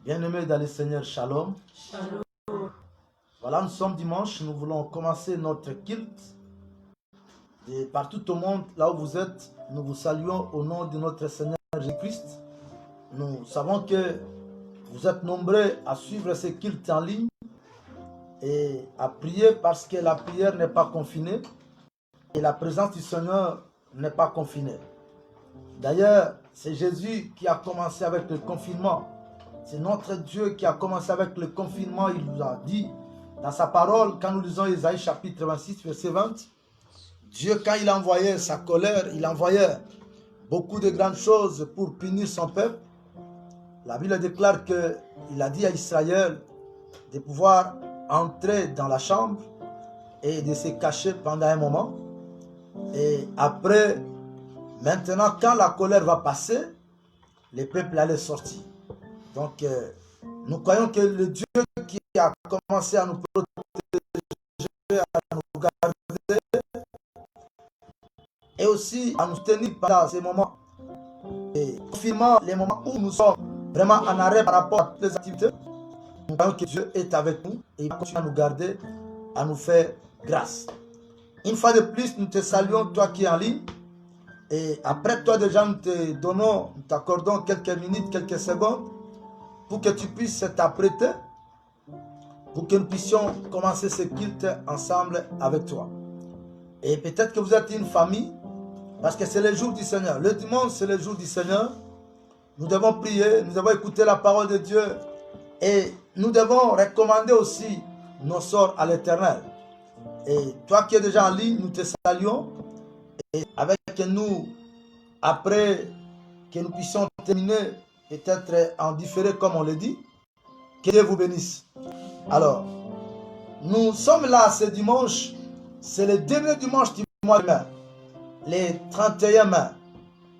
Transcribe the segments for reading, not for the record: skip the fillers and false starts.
Bien-aimés dans le Seigneur, Shalom. Shalom. Voilà, nous sommes dimanche, nous voulons commencer notre culte. Et partout au monde, là où vous êtes, nous vous saluons au nom de notre Seigneur Jésus-Christ. Nous savons que vous êtes nombreux à suivre ces cultes en ligne et à prier parce que la prière n'est pas confinée et la présence du Seigneur n'est pas confinée. D'ailleurs, c'est Jésus qui a commencé avec le confinement. C'est notre Dieu qui a commencé avec le confinement. Il nous a dit dans sa parole, quand nous lisons Isaïe chapitre 26, verset 20, Dieu, quand il envoyait sa colère, il envoyait beaucoup de grandes choses pour punir son peuple. La Bible déclare qu'il a dit à Israël de pouvoir entrer dans la chambre et de se cacher pendant un moment. Et après, maintenant, quand la colère va passer, les peuples allaient sortir. Donc, nous croyons que le Dieu qui a commencé à nous protéger, à nous garder, et aussi à nous tenir pendant ces moments et confinement, les moments où nous sommes vraiment en arrêt par rapport à toutes les activités, nous croyons que Dieu est avec nous et il continue à nous garder, à nous faire grâce. Une fois de plus, nous te saluons, toi qui es en ligne. Et après toi déjà, nous t'accordons quelques minutes, quelques secondes pour que tu puisses t'apprêter, pour que nous puissions commencer ce culte ensemble avec toi. Et peut-être que vous êtes une famille, parce que c'est le jour du Seigneur. Le dimanche, c'est le jour du Seigneur. Nous devons prier, nous devons écouter la parole de Dieu et nous devons recommander aussi nos sorts à l'Éternel. Et toi qui es déjà en ligne, nous te saluons. Et avec nous, après que nous puissions terminer, peut-être en différé comme on le dit, que Dieu vous bénisse. Alors, nous sommes là ce dimanche, c'est le dernier dimanche du mois de mai, les 31 mai.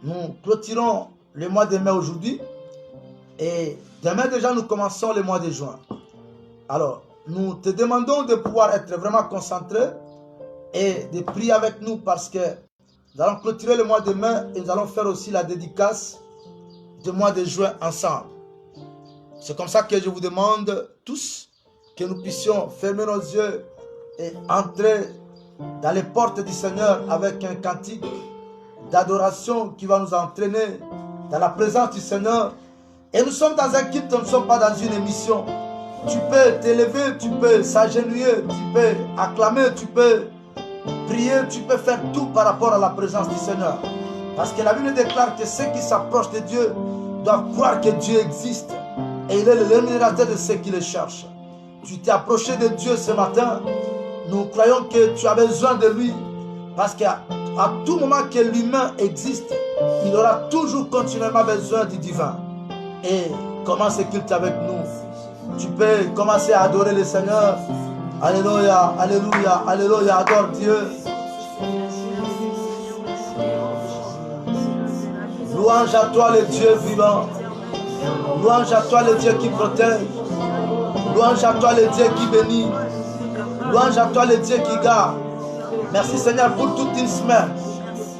Nous clôturons le mois de mai aujourd'hui et demain déjà nous commençons le mois de juin. Alors, nous te demandons de pouvoir être vraiment concentré et de prier avec nous parce que nous allons clôturer le mois de mai et nous allons faire aussi la dédicace du mois de juin ensemble. C'est comme ça que je vous demande tous que nous puissions fermer nos yeux et entrer dans les portes du Seigneur avec un cantique d'adoration qui va nous entraîner dans la présence du Seigneur. Et nous sommes dans un culte, nous ne sommes pas dans une émission. Tu peux t'élever, tu peux s'agenouiller, tu peux acclamer, tu peux prier, tu peux faire tout par rapport à la présence du Seigneur. Parce que la Bible déclare que ceux qui s'approchent de Dieu doivent croire que Dieu existe. Et il est le rémunérateur de ceux qui le cherchent. Tu t'es approché de Dieu ce matin. Nous croyons que tu as besoin de lui. Parce qu'à tout moment que l'humain existe, il aura toujours continuellement besoin du divin. Et commence ce culte avec nous. Tu peux commencer à adorer le Seigneur. Alléluia, alléluia, alléluia, adore Dieu. Louange à toi le Dieu vivant. Louange à toi le Dieu qui protège. Louange à toi le Dieu qui bénit. Louange à toi le Dieu qui garde. Merci Seigneur pour toute une semaine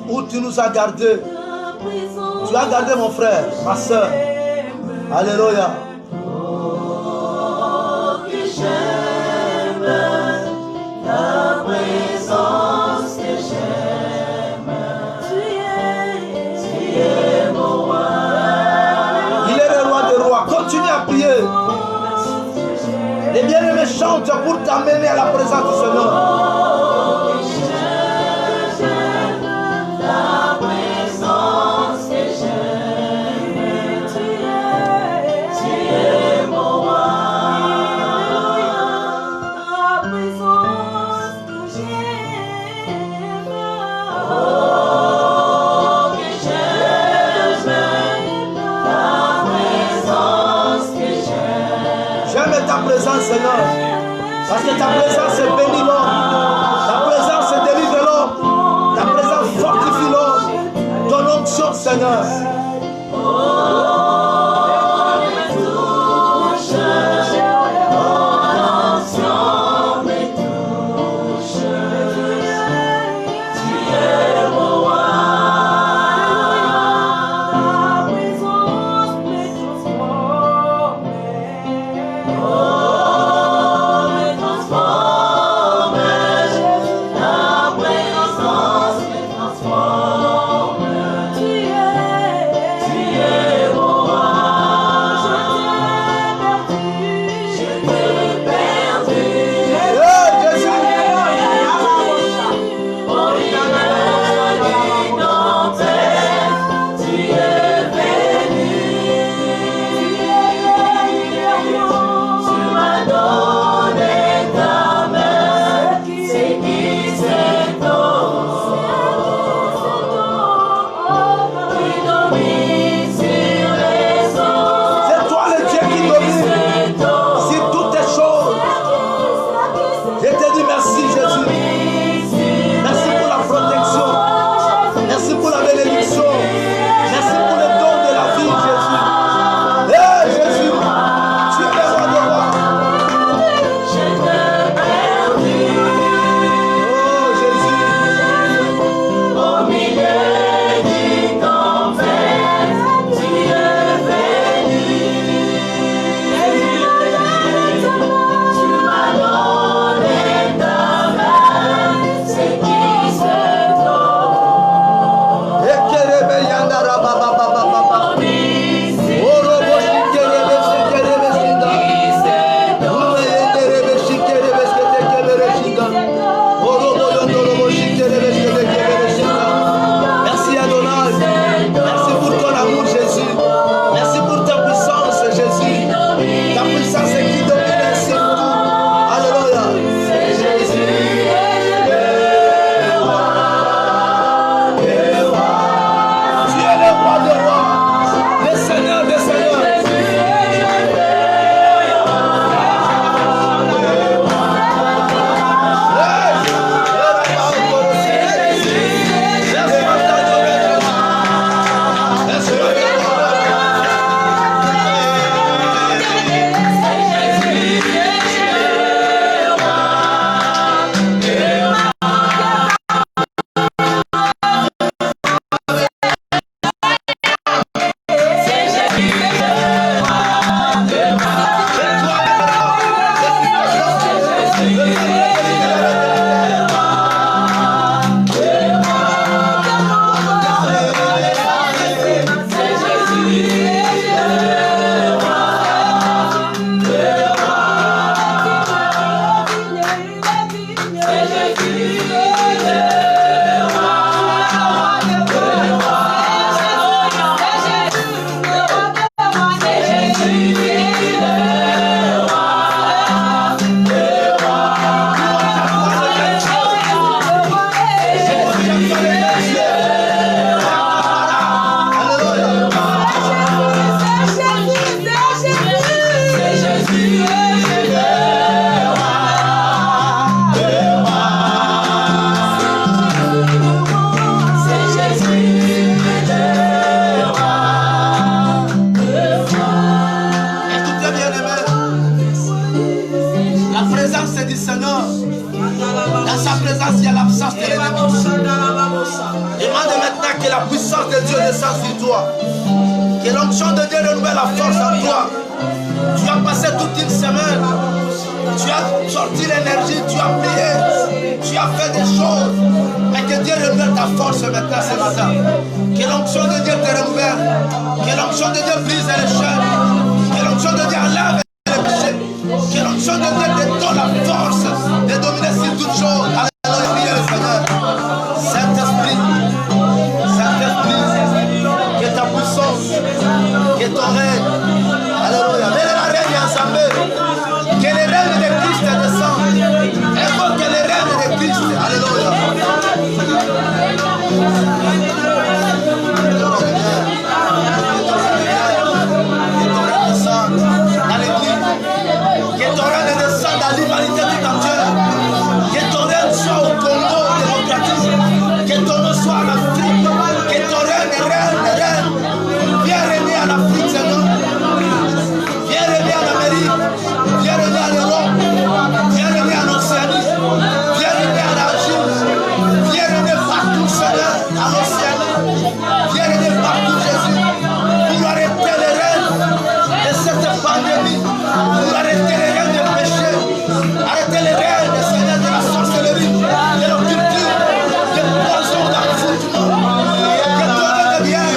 où tu nous as gardés. Tu as gardé mon frère, ma soeur. Alléluia. Ta présence que j'aime, tu es mon roi. Il est le roi des rois. Continue à prier. Les bien-aimés chantent pour t'amener à la présence du Seigneur. Ta présence que j'aime, tu es mon roi. Seigneur, parce que ta présence est bénie l'homme, ta présence délivre l'homme, ta présence fortifie l'homme, ton onction Seigneur. puissance de Dieu descende sur toi. Que l'onction de Dieu renouvelle la force en toi. Tu as passé toute une semaine. Tu as sorti l'énergie, tu as prié, tu as fait des choses. Mais que Dieu renouvelle ta force maintenant ce matin. Que l'onction de Dieu te renouvelle. Que l'onction de Dieu brise les chaînes. Que l'onction de Dieu enlève les péchés. Que l'onction de Dieu te donne la force de dominer sur toutes choses. Alléluia, priez le Seigneur. Saint-Esprit, que ta puissance, que ton règne. Alléluia. Mais la règne ensemble. Que les règnes de Christ descendent. Évoque les règnes de Christ. Alléluia. Que ton règne descende dans l'humanité tout entière. Que ton règne soit au Congo démocratique. Que ton nom soit en Afrique. Que ton règne. Viens régner en Afrique, Seigneur. Viens régner en Amérique. Viens régner en Europe. Viens régner en Océanie. Viens régner en Asie. Viens régner partout, Seigneur, en Océanie. Viens régner partout, Jésus. Pour arrêter les règnes de cette pandémie. Pour arrêter les règnes des péchés. Arrêter les règnes, Seigneur, de la sorcellerie, de l'occulture, des poisons d'affrontement. Que ton règne vienne.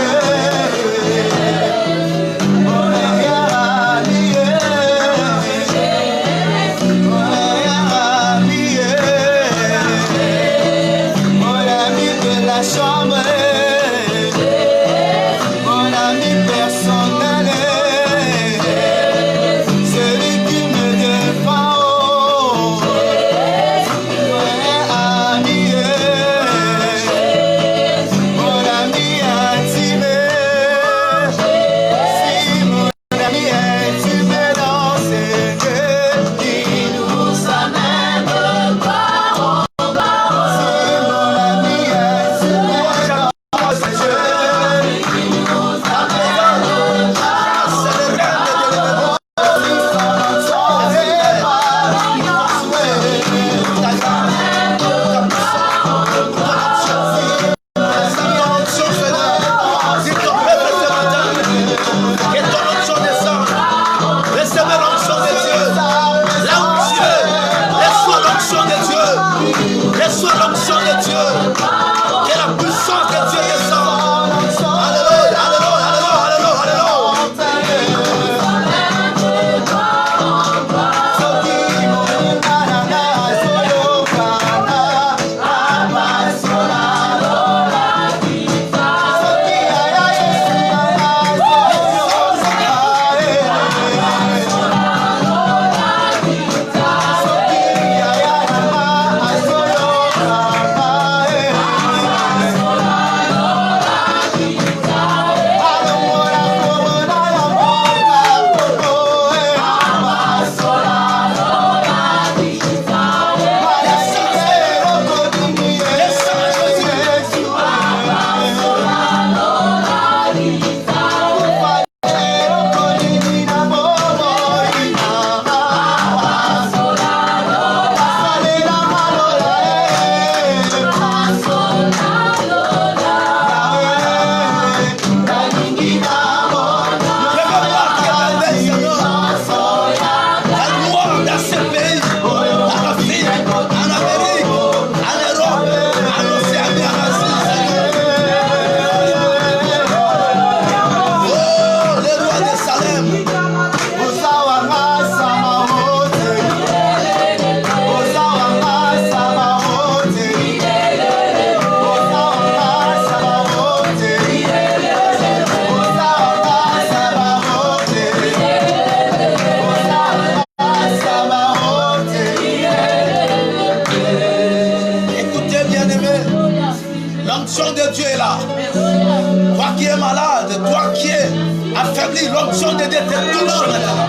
L'onction de Dieu te touche maintenant.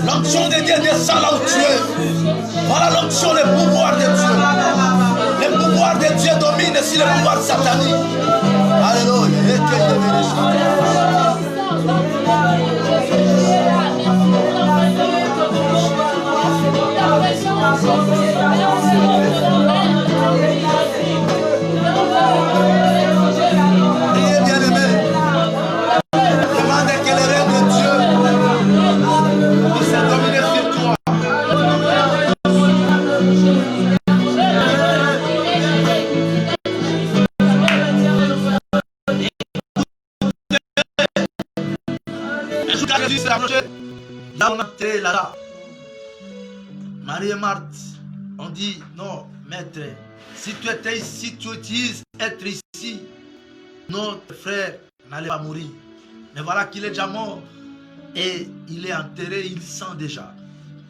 L'onction de Dieu descend là où tu es. Voilà l'onction, le pouvoir de Dieu. Le pouvoir de Dieu domine sur le pouvoir satanique. Alléluia. jour quand Jésus s'est approché, là on a entré là-bas. Marie et Marthe ont dit, non, maître, si tu étais ici, tu utilises être ici, notre frère n'allait pas mourir. Mais voilà qu'il est déjà mort et il est enterré, il sent déjà.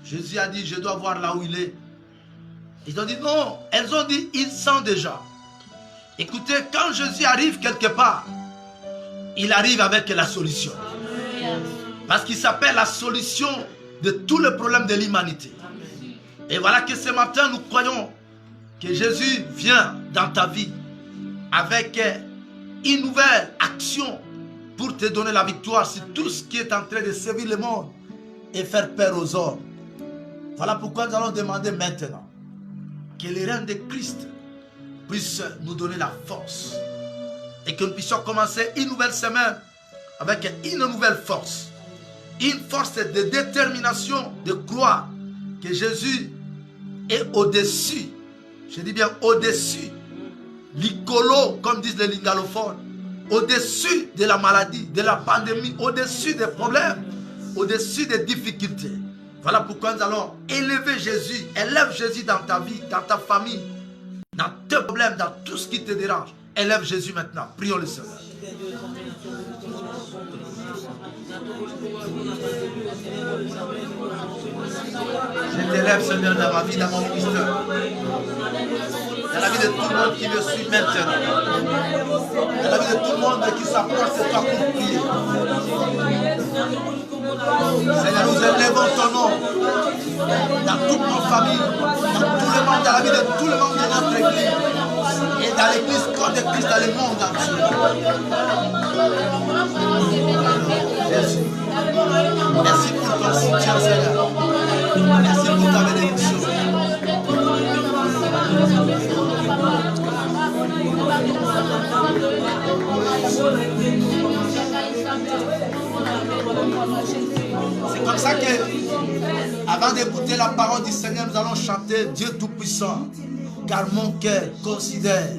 Jésus a dit, je dois voir là où il est. Ils ont dit non, elles ont dit, il sent déjà. Écoutez, quand Jésus arrive quelque part, il arrive avec la solution. Parce qu'il s'appelle la solution de tous les problèmes de l'humanité. Et voilà que ce matin, nous croyons que Jésus vient dans ta vie avec une nouvelle action pour te donner la victoire sur tout ce qui est en train de servir le monde et faire peur aux hommes. Voilà pourquoi nous allons demander maintenant que le règne de Christ puisse nous donner la force et que nous puissions commencer une nouvelle semaine avec une nouvelle force. Une force de détermination de croire que Jésus est au-dessus. Je dis bien au-dessus. L'icolo, comme disent les lingalophones. Au-dessus de la maladie, de la pandémie, au-dessus des problèmes, au-dessus des difficultés. Voilà pourquoi nous allons élever Jésus. Élève Jésus dans ta vie, dans ta famille, dans tes problèmes, dans tout ce qui te dérange. Élève Jésus maintenant. Prions le Seigneur. Je t'élève, Seigneur, dans ma vie, dans mon ministère. Dans la vie de tout le monde qui me suit maintenant. Dans la vie de tout le monde qui s'approche de toi pour prier. Seigneur, nous élevons ton nom dans toute nos familles, dans tout le monde, dans la vie de tout le monde de notre église et dans l'église corps de Christ dans le monde entier. Jésus, merci pour ton soutien, Seigneur. Merci pour ta bénédiction. C'est comme ça que, avant d'écouter la parole du Seigneur, nous allons chanter Dieu Tout-Puissant, car mon cœur considère.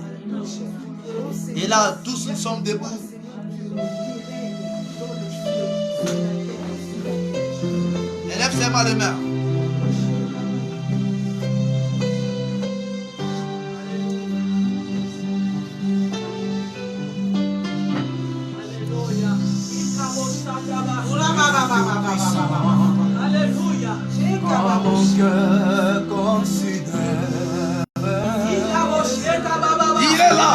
Et là, tous nous sommes debout. Élève seulement les mains. Alléluia. Car mon cœur considère. Il est là,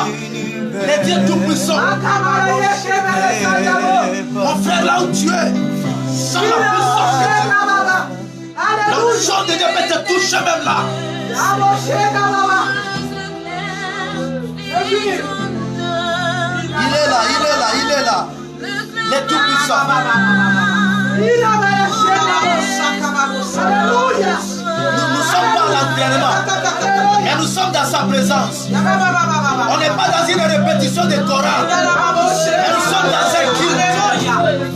le Dieu Tout-Puissant. Mon frère, là où tu es, sans la puissance de Dieu, la chance de Dieu peut te toucher même là. Il est là, il est là, il est là. Le Tout-Puissant. Nous ne sommes pas à l'entraînement, mais nous sommes dans sa présence. On n'est pas dans une répétition de chorale, mais nous sommes dans un culte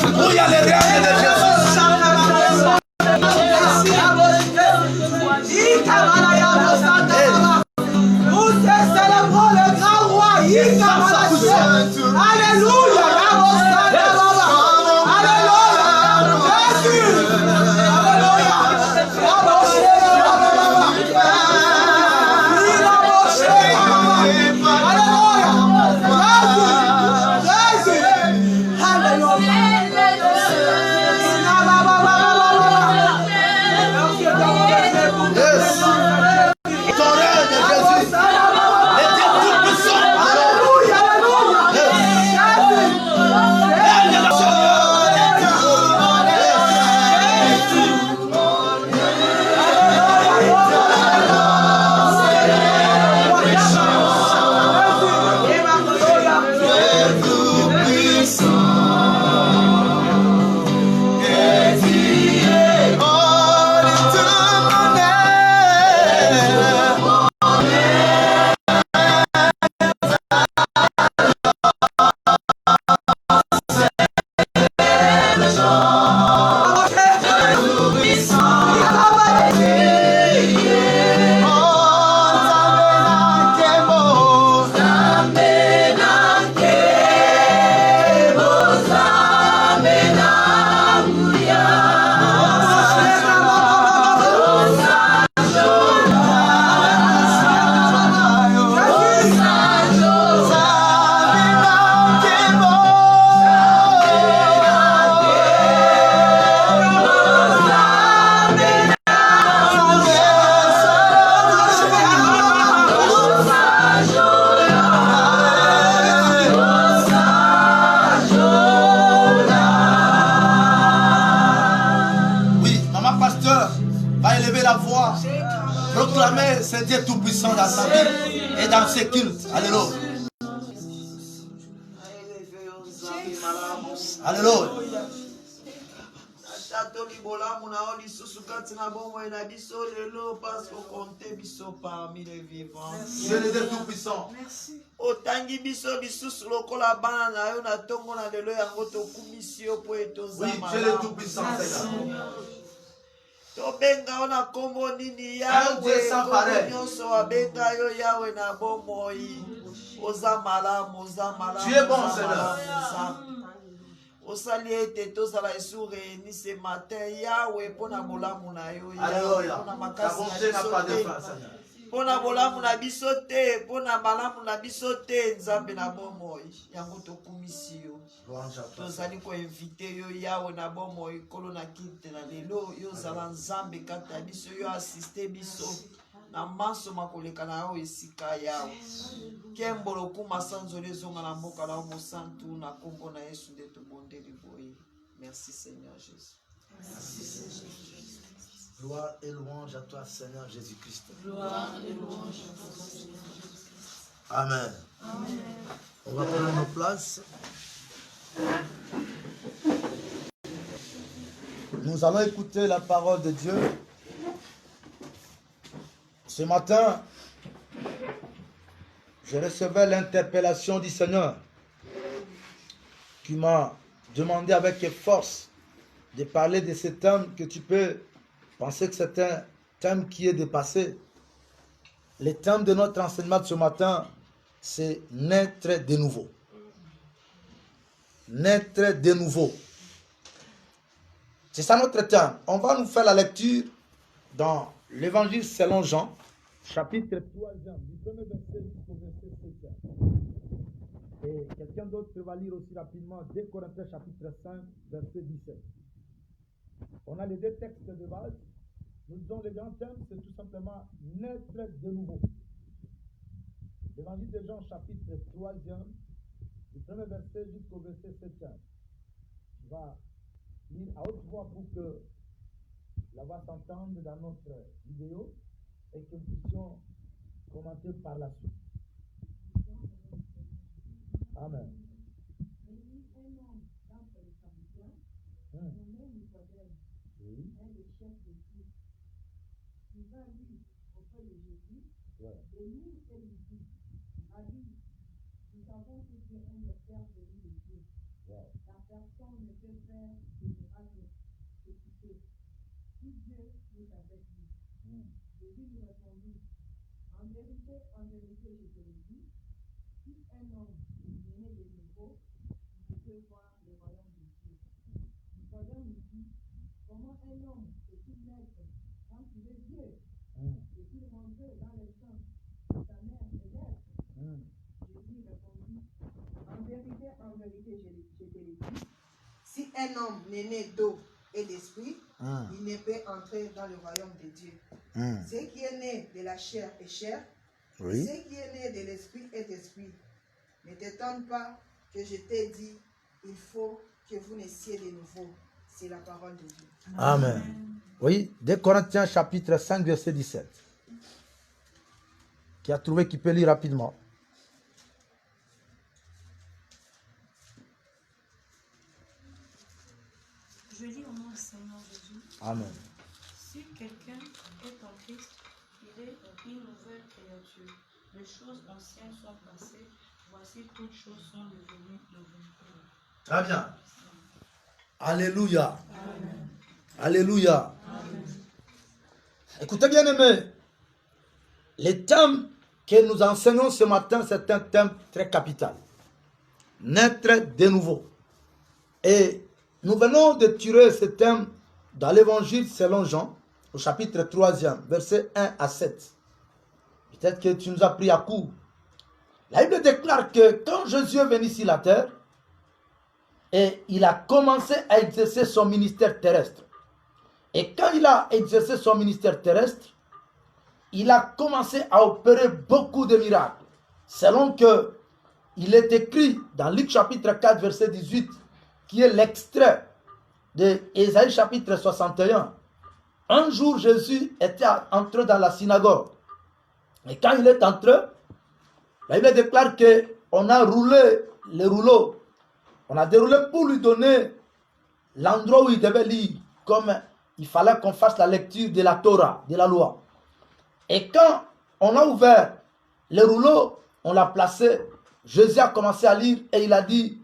où il y a le règne de Jésus. Alléluia. Proclamez ce Dieu tout-puissant dans sa vie et dans ses cultes. Alléluia. Alléluia. Tato libola muna lisusu kati na bomoi na biso lelo parce que compter biso parmi les vivants. Dieu le Dieu tout-puissant. Otangi biso bisusu lokola bana na yo na tongo na lelo yango tokumisi yo po etoza Oui, Dieu le tout-puissant, Seigneur. tobenga yo na kombo nini Un Dieu sans pareil. nyonso abenga yo yawe na bomoi oza malamu oza malamu. Tu es bon, oza Seigneur. malamu. Osali ete tozala esu réuni ce matin yawe pona bolamu na yo Alléluia. pona Ta makasi bonté n'a na pas de biso fin, te Seigneur. pona bolamu na biso te pona malamu na biso te nzambe na bomoi yango tokumisi yo Louange à toi. tozali koinvite yo yawe na bomoi kolo na kite na lelo yo ozala nzambe kati ya biso yo asiste biso na mansoma koleka na yo esika yawe kembo lokuma sanzoli ezonga na mboka na yo mosantu na kombo na yesu nde tobondeli boye. Merci Seigneur Jésus. Gloire et louange à toi, Seigneur Jésus-Christ. Gloire et louange à toi, Seigneur Jésus-Christ. Amen. Amen. On va prendre nos places. Nous allons écouter la parole de Dieu. Ce matin, je recevais l'interpellation du Seigneur qui m'a demandé avec force de parler de ce thème que tu peux penser que c'est un thème qui est dépassé. Le thème de notre enseignement de ce matin, c'est naître de nouveau. Naître de nouveau. C'est ça notre thème. On va nous faire la lecture dans l'Évangile selon Jean, chapitre 3, du premier verset jusqu'au verset 7. Et quelqu'un d'autre va lire aussi rapidement 2 Corinthiens chapitre 5, verset 17. On a les deux textes de base. Nous disons le grand thème, c'est tout simplement naître de nouveau. L'évangile de Jean, chapitre 3, du premier verset jusqu'au verset 7. On va lire à haute voix pour que la voix s'entende dans notre vidéo et que nous puissions commenter par la suite. Amen. Oui. Il va lui auprès de Jésus, Ouais. et lui, elle lui dit, Ali, nous savons que tu es un des pères venu de Dieu. Ouais. La personne ne peut faire des miracles que tu fais. Si Dieu est avec lui. Jésus lui répondit, en vérité, je te le dis, si un homme est né de nouveau, il peut voir le royaume de Dieu. Nicodème lui dit, comment un homme peut-il naître quand il est vieux? Est-il rentré dans le sang de sa mère céleste? Jésus répondit, en vérité, je te le dis, si un homme n'est né d'eau et d'esprit, il ne peut entrer dans le royaume de Dieu. Ce qui est né de la chair est chair, Oui. ce qui est né de l'esprit est esprit. Ne t'étonne pas que je t'ai dit, il faut que vous naissiez de nouveau. C'est la parole de Dieu. Amen. Oui, 2 Corinthiens chapitre 5, verset 17. Qui a trouvé qui peut lire rapidement. Je lis au nom du Seigneur Jésus. Amen. Si quelqu'un est en Christ, il est une nouvelle créature. Les choses anciennes sont passées. Voici toutes choses sont devenues nouvelles. Très bien. Alléluia. Amen. Alléluia. Amen. Écoutez bien aimés, le thème que nous enseignons ce matin, c'est un thème très capital. Naître de nouveau. Et nous venons de tirer ce thème dans l'évangile selon Jean, au chapitre 3, versets 1 à 7. Peut-être que tu nous as pris à court. La Bible déclare que quand Jésus est venu sur la terre, et il a commencé à exercer son ministère terrestre. Et quand il a exercé son ministère terrestre, il a commencé à opérer beaucoup de miracles. Selon que il est écrit dans Luc chapitre 4, verset 18, qui est l'extrait de Ésaïe chapitre 61. Un jour, Jésus était entré dans la synagogue. Et quand il est entré, la Bible déclare qu'on a roulé les rouleaux. On a déroulé pour lui donner l'endroit où il devait lire, comme il fallait qu'on fasse la lecture de la Torah, de la loi. Et quand on a ouvert les rouleaux, on l'a placé, Jésus a commencé à lire et il a dit,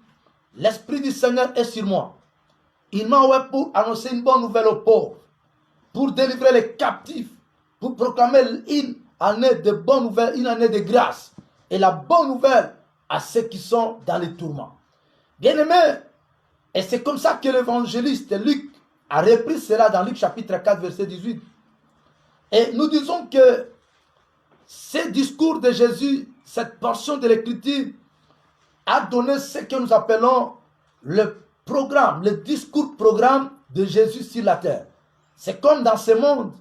l'Esprit du Seigneur est sur moi. Il m'a envoyé pour annoncer une bonne nouvelle aux pauvres, pour délivrer les captifs, pour proclamer une année de bonne nouvelle, une année de grâce. Et la bonne nouvelle à ceux qui sont dans les tourments. Bien-aimés, et c'est comme ça que l'évangéliste Luc a repris cela dans Luc chapitre 4, verset 18. Et nous disons que ce discours de Jésus, cette portion de l'écriture, a donné ce que nous appelons le programme, le discours-programme de Jésus sur la terre. C'est comme dans ce monde,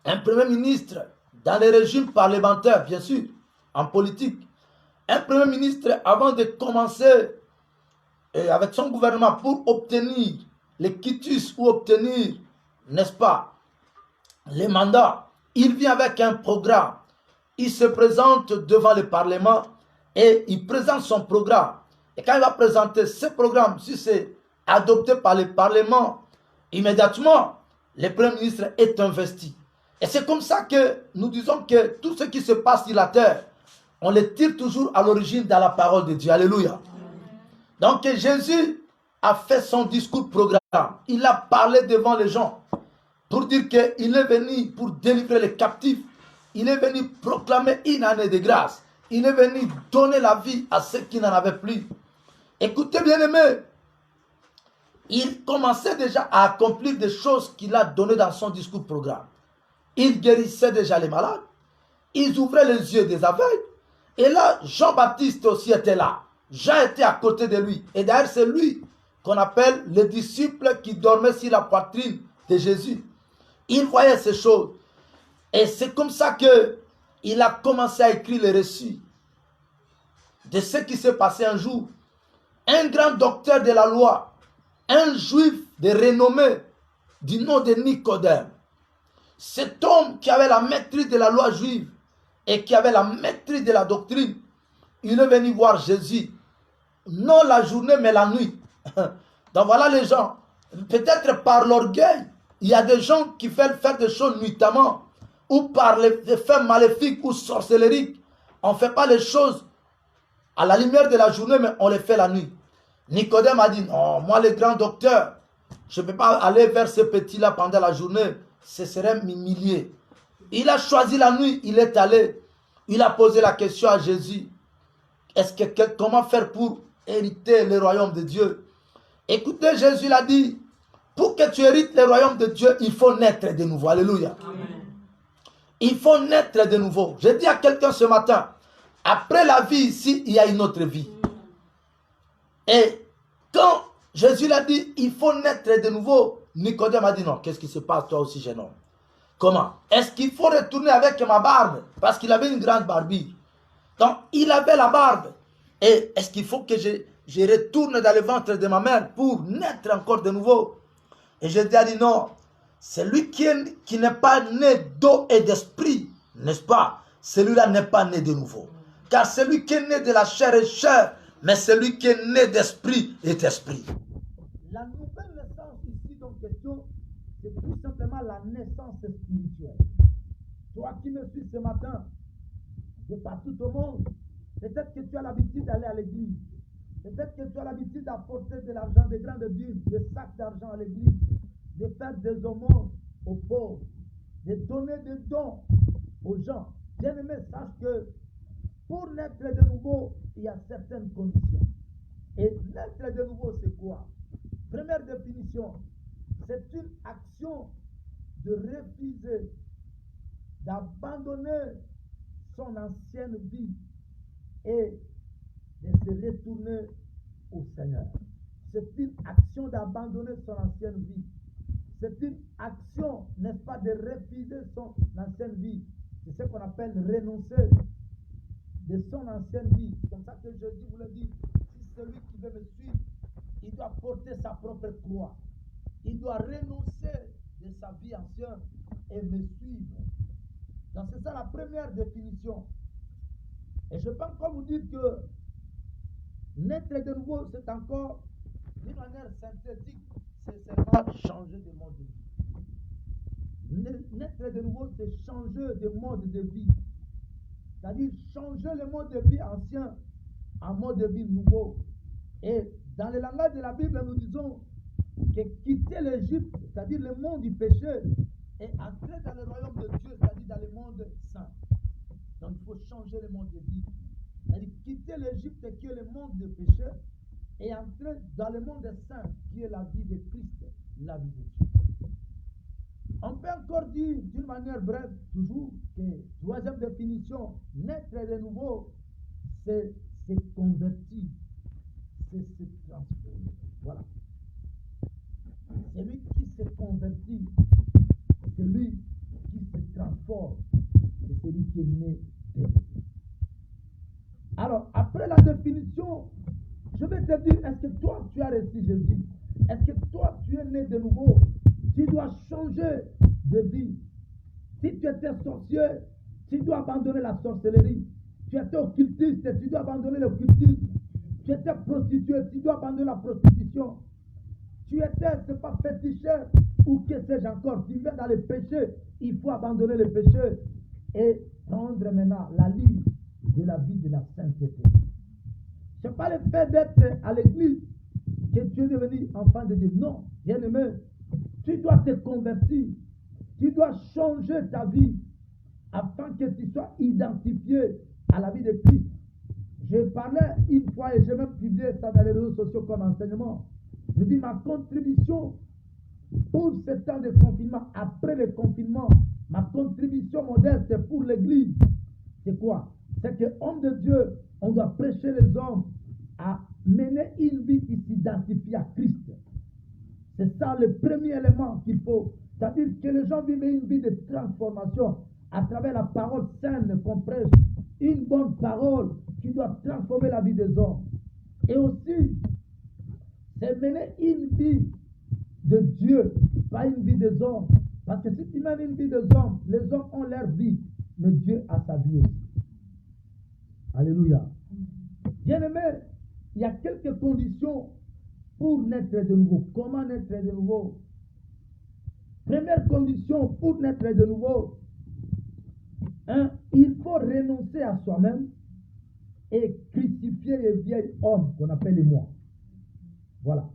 un premier ministre, dans les régimes parlementaires, bien sûr, en politique, un premier ministre, avant de commencer avec son gouvernement pour obtenir les quitus ou obtenir, n'est-ce pas, les mandats, il vient avec un programme. Il se présente devant le Parlement et il présente son programme. Et quand il va présenter ce programme, si c'est adopté par le Parlement, immédiatement, le Premier ministre est investi. Et c'est comme ça que nous disons que tout ce qui se passe sur la terre, on le tire toujours à l'origine dans la parole de Dieu. Alléluia. Donc Jésus a fait son discours programme. Il a parlé devant les gens pour dire qu'il est venu pour délivrer les captifs. Il est venu proclamer une année de grâce. Il est venu donner la vie à ceux qui n'en avaient plus. Écoutez bien aimés, il commençait déjà à accomplir des choses qu'il a données dans son discours programme. Il guérissait déjà les malades. Il ouvrait les yeux des aveugles. Et là, Jean-Baptiste aussi était là. Jean était à côté de lui. Et d'ailleurs, c'est lui qu'on appelle le disciple qui dormait sur la poitrine de Jésus. Il voyait ces choses. Et c'est comme ça qu'il a commencé à écrire les récits de ce qui s'est passé un jour. Un grand docteur de la loi, un juif de renommée du nom de Nicodème. Cet homme qui avait la maîtrise de la loi juive et qui avait la maîtrise de la doctrine, il est venu voir Jésus. Non la journée, mais la nuit. Donc voilà les gens. Peut-être par l'orgueil, il y a des gens qui veulent faire des choses nuitamment, ou par les faits maléfiques ou sorcelleriques. On ne fait pas les choses à la lumière de la journée, mais on les fait la nuit. Nicodème a dit, non, moi le grand docteur, je ne peux pas aller vers ce petit-là pendant la journée, ce serait m'humilier. Il a choisi la nuit, il est allé, il a posé la question à Jésus. Comment faire pour hériter le royaume de Dieu? Écoutez, Jésus l'a dit, pour que tu hérites le royaume de Dieu, il faut naître de nouveau. Alléluia. Amen. Il faut naître de nouveau. Je dis à quelqu'un ce matin, après la vie ici, il y a une autre vie. Et quand Jésus l'a dit, il faut naître de nouveau, Nicodème a dit non, qu'est-ce qui se passe toi aussi, jeune homme? Comment? Est-ce qu'il faut retourner avec ma barbe? Parce qu'il avait une grande barbille. Donc, il avait la barbe. Et est-ce qu'il faut que je retourne dans le ventre de ma mère pour naître encore de nouveau? Et Jésus a dit non. Celui qui n'est pas né d'eau et d'esprit, n'est-ce pas? Celui-là n'est pas né de nouveau. Car celui qui est né de la chair est chair, mais celui qui est né d'esprit est esprit. La nouvelle naissance ici, donc question, c'est tout simplement la naissance spirituelle. Toi qui me suis ce matin, de partout au monde, peut-être que tu as l'habitude d'aller à l'église. Peut-être que tu as l'habitude d'apporter de l'argent, des grandes billes, des sacs d'argent à l'église, de faire des aumônes aux pauvres, de donner des dons aux gens. Bien-aimé, sache que pour naître de nouveau, il y a certaines conditions. Et naître de nouveau, c'est quoi? Première définition, c'est une action de refuser, d'abandonner son ancienne vie et de se retourner au Seigneur. C'est une action d'abandonner son ancienne vie. C'est une action, n'est-ce pas, de refuser son ancienne vie. C'est ce qu'on appelle renoncer de son ancienne vie. C'est comme ça que Jésus vous le dit. Si celui qui veut me suivre, il doit porter sa propre croix. Il doit renoncer de sa vie ancienne et me suivre. Donc c'est ça la première définition. Et je peux encore vous dire que naître de nouveau, c'est encore d'une manière synthétique, c'est seulement changer de mode de vie. Naître de nouveau, c'est changer de mode de vie. C'est-à-dire changer le mode de vie ancien en mode de vie nouveau. Et dans le langage de la Bible, nous disons que quitter l'Égypte, c'est-à-dire le monde du péché, et entrer dans le royaume de Dieu, c'est-à-dire dans le monde saint. Donc il faut changer le mode de vie. C'est-à-dire quitter l'Égypte qui est le monde du péché et entrer dans le monde saint qui est la vie de Christ, la vie de Dieu. On peut encore dire d'une manière brève, toujours, que troisième définition, naître de nouveau, c'est se convertir, c'est se transformer. Voilà. Celui qui se convertit, celui qui se transforme, c'est celui qui est né de nouveau. Alors, après la définition, je vais te dire, est-ce que toi, tu as reçu Jésus? Est-ce que toi, tu es né de nouveau? Tu dois changer de vie. Si tu étais sorcier, tu dois abandonner la sorcellerie. Tu étais occultiste, tu dois abandonner l'occultisme. Tu étais prostituée, tu dois abandonner la prostitution. Tu étais, c'est pas féticheur ou que sais-je encore. Tu viens dans le péché, il faut abandonner le péché et prendre maintenant la ligne de la vie de la sainteté. Ce n'est pas le fait d'être à l'église que tu es devenu enfant de Dieu. Non, bien aimé, tu dois te convertir. Tu dois changer ta vie afin que tu sois identifié à la vie de Christ. Je parlais une fois et j'ai même publié ça dans les réseaux sociaux comme enseignement. Je dis ma contribution pour ce temps de confinement, après le confinement, ma contribution modeste pour l'église, c'est quoi? C'est que, homme de Dieu, on doit prêcher les hommes à mener une vie qui s'identifie à Christ. C'est ça le premier élément qu'il faut. C'est-à-dire que les gens vivent une vie de transformation à travers la parole saine qu'on prêche. Une bonne parole qui doit transformer la vie des hommes. Et aussi, c'est mener une vie de Dieu, pas une vie des hommes. Parce que si tu mènes une vie des hommes, les hommes ont leur vie, mais Dieu a sa vie aussi. Alléluia. Bien-aimé, il y a quelques conditions pour naître de nouveau. Comment naître de nouveau? Première condition pour naître de nouveau, il faut renoncer à soi-même et crucifier le vieil homme qu'on appelle les moi. Voilà.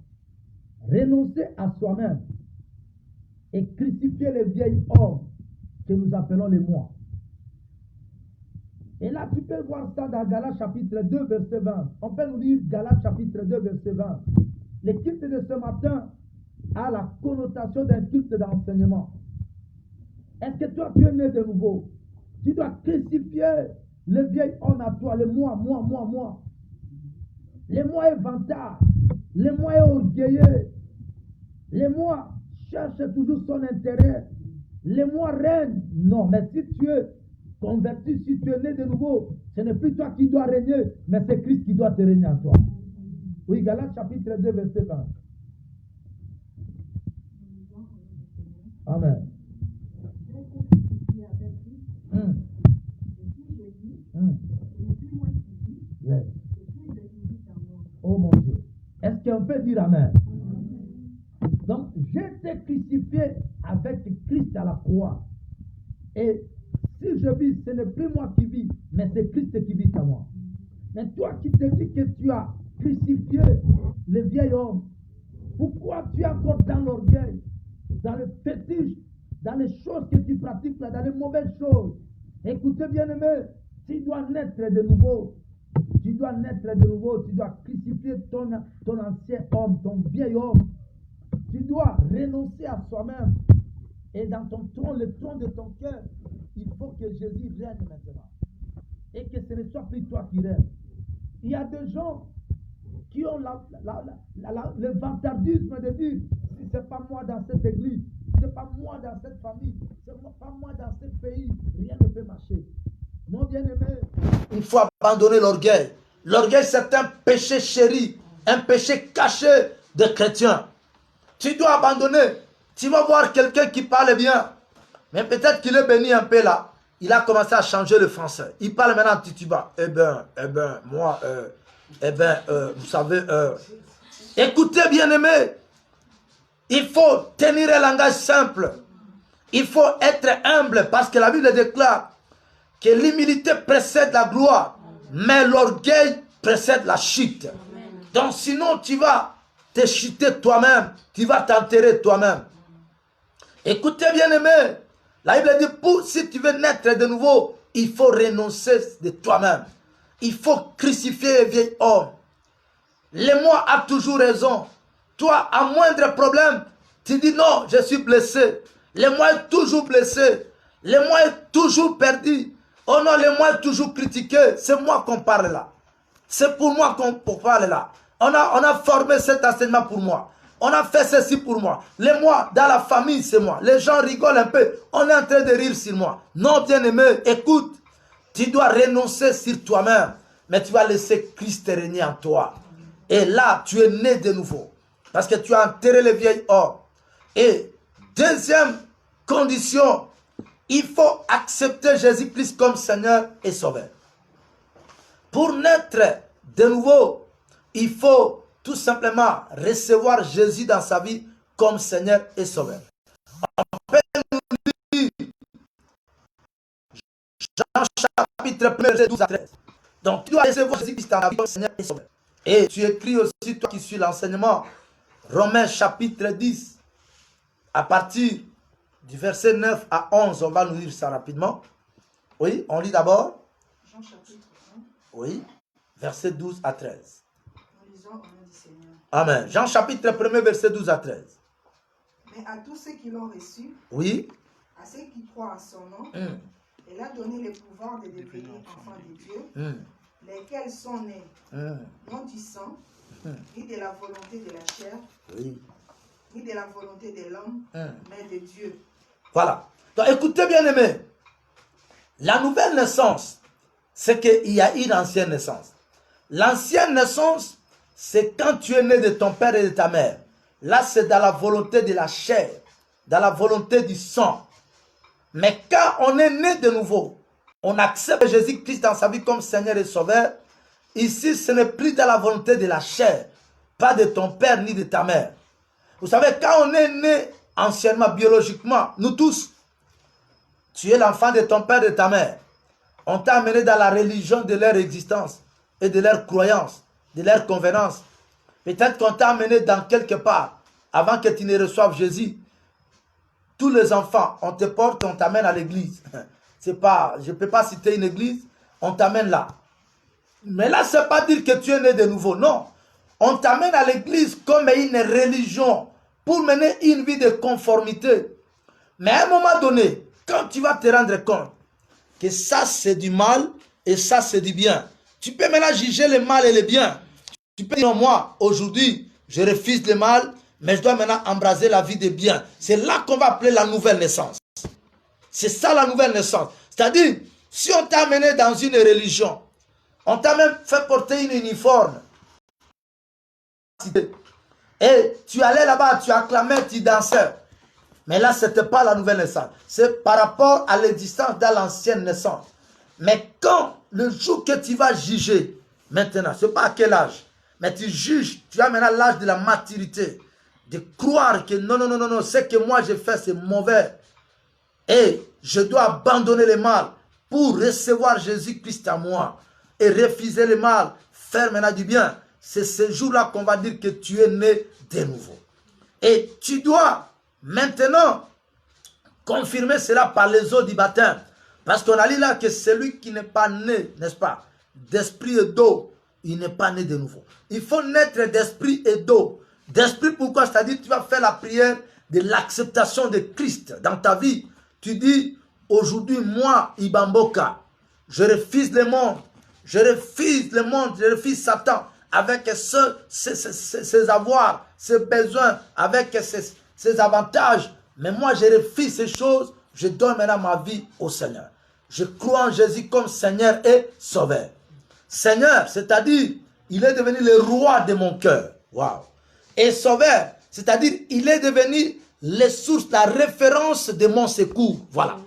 Renoncer à soi-même et crucifier le vieil homme que nous appelons les moi. Et là, tu peux voir ça dans Galates chapitre 2, verset 20. On peut nous lire Galates chapitre 2, verset 20. Le culte de ce matin a la connotation d'un culte d'enseignement. Est-ce que toi, tu es né de nouveau? Tu dois crucifier le vieil homme à toi, le moi. Le moi est vantard. Le moi est orgueilleux. Le moi cherche toujours son intérêt. Le moi règne. Non, mais si tu es converti, si tu es né de nouveau, ce n'est plus toi qui dois régner, mais c'est Christ qui doit te régner en toi. Oui, Galates chapitre 2, verset 20. Amen. Yes. Oh mon Dieu. Est-ce qu'on peut dire Amen? Donc, j'ai été crucifié avec Christ à la croix. Et si je vis, ce n'est plus moi qui vis, mais c'est Christ qui vit en moi. Mais toi qui te dis que tu as crucifié le vieil homme, pourquoi tu es encore dans l'orgueil, dans le fétiche, dans les choses que tu pratiques là, dans les mauvaises choses? Écoutez bien aimé, tu dois naître de nouveau. Tu dois naître de nouveau, tu dois crucifier ton ancien homme, ton vieil homme. Tu dois renoncer à soi-même. Et dans ton trône, le trône de ton cœur, il faut que Jésus règne maintenant. Et que ce ne soit plus toi qui règne. Il y a des gens qui ont le vantardisme de dire, si ce n'est pas moi dans cette église, si ce n'est pas moi dans cette famille, si ce n'est pas moi dans ce pays, rien ne peut marcher. Non, bien aimé. Il faut abandonner l'orgueil. L'orgueil, c'est un péché chéri, un péché caché des chrétiens. Tu dois abandonner. Tu vas voir quelqu'un qui parle bien, mais peut-être qu'il est béni un peu là. Il a commencé à changer le français. Il parle maintenant en tituba. Moi, vous savez, écoutez, bien-aimés, il faut tenir un langage simple. Il faut être humble parce que la Bible déclare que l'humilité précède la gloire, mais l'orgueil précède la chute. Donc sinon, tu vas te chuter toi-même, tu vas t'enterrer toi-même. Écoutez, bien-aimés, la Bible dit, si tu veux naître de nouveau, il faut renoncer de toi-même. Il faut crucifier le vieil homme. Le moi a toujours raison. Toi, à moindre problème, tu dis non, je suis blessé. Le moi est toujours blessé. Le moi est toujours perdu. Oh non, le moi est toujours critiqué. C'est moi qu'on parle là. C'est pour moi qu'on parle là. On a formé cet enseignement pour moi. On a fait ceci pour moi. Les moi, dans la famille, c'est moi. Les gens rigolent un peu. On est en train de rire sur moi. Non, bien-aimé, écoute. Tu dois renoncer sur toi-même. Mais tu vas laisser Christ régner en toi. Et là, tu es né de nouveau. Parce que tu as enterré le vieil homme. Et deuxième condition, il faut accepter Jésus-Christ comme Seigneur et Sauveur. Pour naître de nouveau, il faut tout simplement recevoir Jésus dans sa vie comme Seigneur et Sauveur. On peut nous lire Jean chapitre 1, verset 12 à 13. Donc tu dois recevoir Jésus-Christ dans ta vie comme Seigneur et Sauveur. Et tu écris aussi, toi qui suis l'enseignement, Romains chapitre 10, à partir du verset 9 à 11, on va nous lire ça rapidement. Oui, on lit d'abord. Jean chapitre 1. Oui, verset 12 à 13. Nous lisons au nom du Seigneur. Amen. Jean chapitre 1, verset 12 à 13. Mais à tous ceux qui l'ont reçu, Oui. à ceux qui croient en son nom, il a donné le pouvoir de devenir enfants de Dieu, lesquels sont nés non du sang, ni de la volonté de la chair, ni de la volonté de l'homme, mais de Dieu. Voilà. Donc écoutez bien aimé, la nouvelle naissance, c'est qu'il y a une ancienne naissance. L'ancienne naissance, c'est quand tu es né de ton père et de ta mère. Là, c'est dans la volonté de la chair, dans la volonté du sang. Mais quand on est né de nouveau, on accepte Jésus-Christ dans sa vie comme Seigneur et Sauveur. Ici, ce n'est plus dans la volonté de la chair, pas de ton père ni de ta mère. Vous savez, quand on est né anciennement, biologiquement, nous tous, tu es l'enfant de ton père et de ta mère. On t'a amené dans la religion de leur existence et de leur croyance, de leur convenance. Peut-être qu'on t'a amené dans quelque part avant que tu ne reçoives Jésus. Tous les enfants, on te porte, on t'amène à l'église. C'est pas, je ne peux pas citer une église, on t'amène là. Mais là, ce n'est pas dire que tu es né de nouveau, non. On t'amène à l'église comme une religion pour mener une vie de conformité. Mais à un moment donné, quand tu vas te rendre compte que ça c'est du mal et ça c'est du bien, tu peux maintenant juger le mal et le bien. Tu peux dire, moi, aujourd'hui, je refuse le mal, mais je dois maintenant embraser la vie de bien. C'est là qu'on va appeler la nouvelle naissance. C'est ça la nouvelle naissance. C'est-à-dire, si on t'a amené dans une religion, on t'a même fait porter une uniforme, et tu allais là-bas, tu acclamais, tu dansais. Mais là, ce n'était pas la nouvelle naissance. C'est par rapport à l'existence de l'ancienne naissance. Mais quand, le jour que tu vas juger, maintenant, ce n'est pas à quel âge, mais tu juges, tu as maintenant l'âge de la maturité, de croire que non, ce que moi j'ai fait, c'est mauvais. Et je dois abandonner le mal pour recevoir Jésus-Christ à moi et refuser le mal, faire maintenant du bien. C'est ce jour-là qu'on va dire que tu es né de nouveau. Et tu dois maintenant confirmer cela par les eaux du baptême. Parce qu'on a dit là que celui qui n'est pas né, n'est-ce pas, d'esprit et d'eau, il n'est pas né de nouveau. Il faut naître d'esprit et d'eau. D'esprit, pourquoi? C'est-à-dire tu vas faire la prière de l'acceptation de Christ dans ta vie. Tu dis, aujourd'hui, moi, Ibamboka, je refuse le monde. Je refuse le monde, je refuse Satan avec ses avoirs, ses besoins, avec ses avantages. Mais moi, je refuse ces choses. Je donne maintenant ma vie au Seigneur. Je crois en Jésus comme Seigneur et Sauveur. Seigneur, c'est-à-dire, il est devenu le roi de mon cœur. Waouh. Et Sauveur, c'est-à-dire, il est devenu les sources, la référence de mon secours. Voilà.